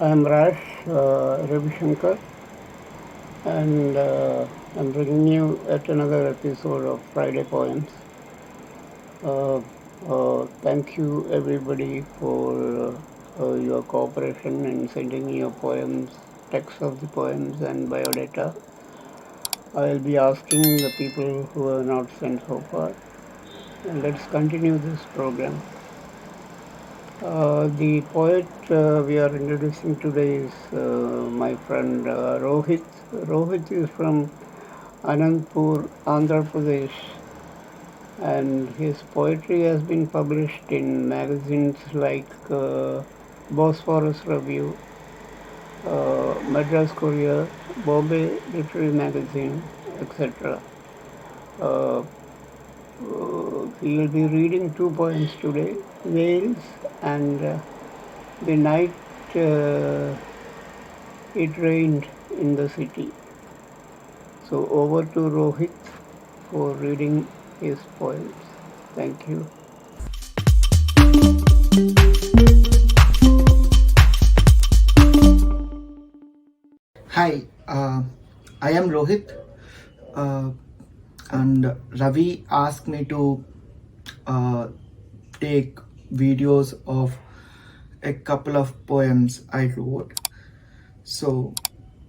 I am Raj Ravi Shankar, and I'm bringing you at another episode of Friday Poems. Thank you everybody for your cooperation in sending me your poems, text of the poems, and biodata. I'll be asking the people who have not sent so far, and let's continue this program. The poet we are introducing today is my friend Rohith. Rohith is from Anandpur, Andhra Pradesh, and his poetry has been published in magazines like Bosphorus Review, Madras Courier, Bombay Literary Magazine, etc. Uh, he will be reading two poems today, Wales and The Night It Rained in the City. So over to Rohit for reading his poems. Thank you. Hi, I am Rohith, uh, and Ravi asked me to uh, take videos of a couple of poems I wrote. So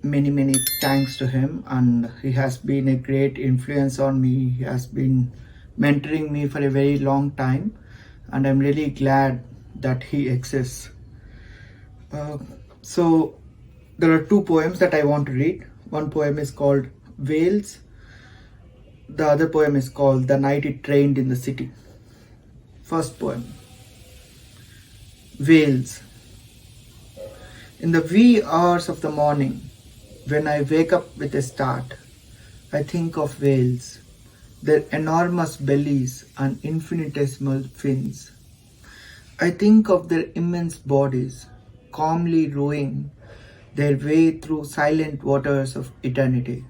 many thanks to him, and he has been a great influence on me. He has been mentoring me for a very long time, and I'm really glad that he exists. Uh, so there are two poems that I want to read. One poem is called Wales. The other poem is called The Night It Rained in the City. First poem, Wales. In the wee hours of the morning, when I wake up with a start, I think of whales, their enormous bellies and infinitesimal fins. I think of their immense bodies, calmly rowing their way through silent waters of eternity.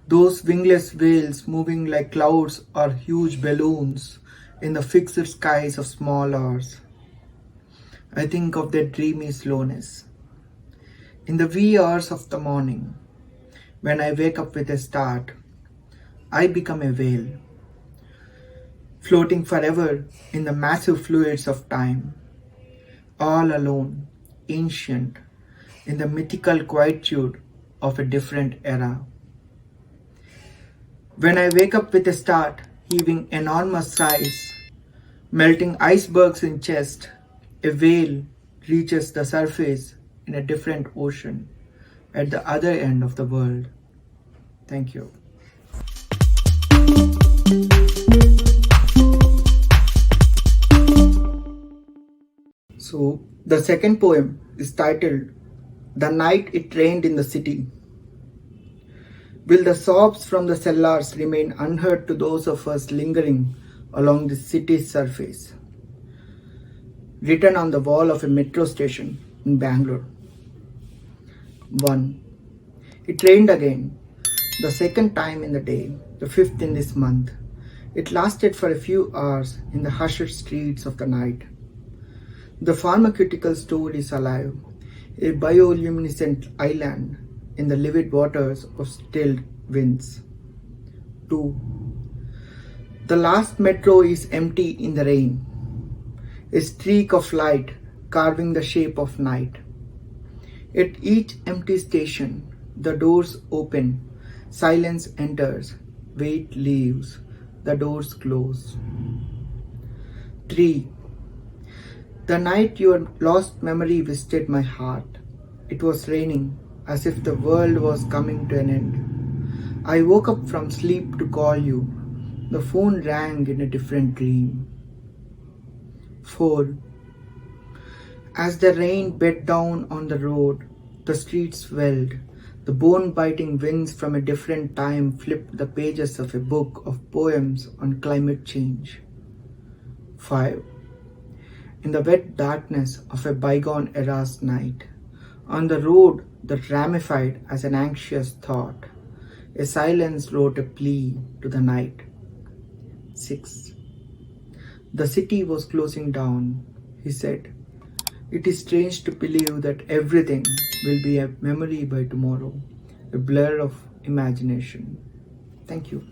Those wingless whales moving like clouds or huge balloons in the fixed skies of small hours. I think of their dreamy slowness. In the wee hours of the morning, when I wake up with a start, I become a whale, floating forever in the massive fluids of time, all alone, ancient, in the mythical quietude of a different era. When I wake up with a start, heaving enormous sighs, melting icebergs in chest, a whale reaches the surface in a different ocean at the other end of the world. Thank you. So, the second poem is titled The Night It Rained in the City. Will the sobs from the cellars remain unheard to those of us lingering along the city's surface? Written on the wall of a metro station in Bangalore. 1. It rained again, the second time in the day, the fifth in this month. It lasted for a few hours in the hushed streets of the night. The pharmaceutical store is alive, a bioluminescent island in the livid waters of stilled winds. 2. The last metro is empty in the rain, a streak of light carving the shape of night. At each empty station, the doors open, silence enters, weight leaves, the doors close. 3. The night your lost memory visited my heart, it was raining, as if the world was coming to an end. I woke up from sleep to call you. The phone rang in a different dream. 4. As the rain beat down on the road, the streets swelled. The bone-biting winds from a different time flipped the pages of a book of poems on climate change. 5. In the wet darkness of a bygone era's night, on the road that ramified as an anxious thought, a silence wrote a plea to the night. 6. The city was closing down, he said. It is strange to believe that everything will be a memory by tomorrow, a blur of imagination. Thank you.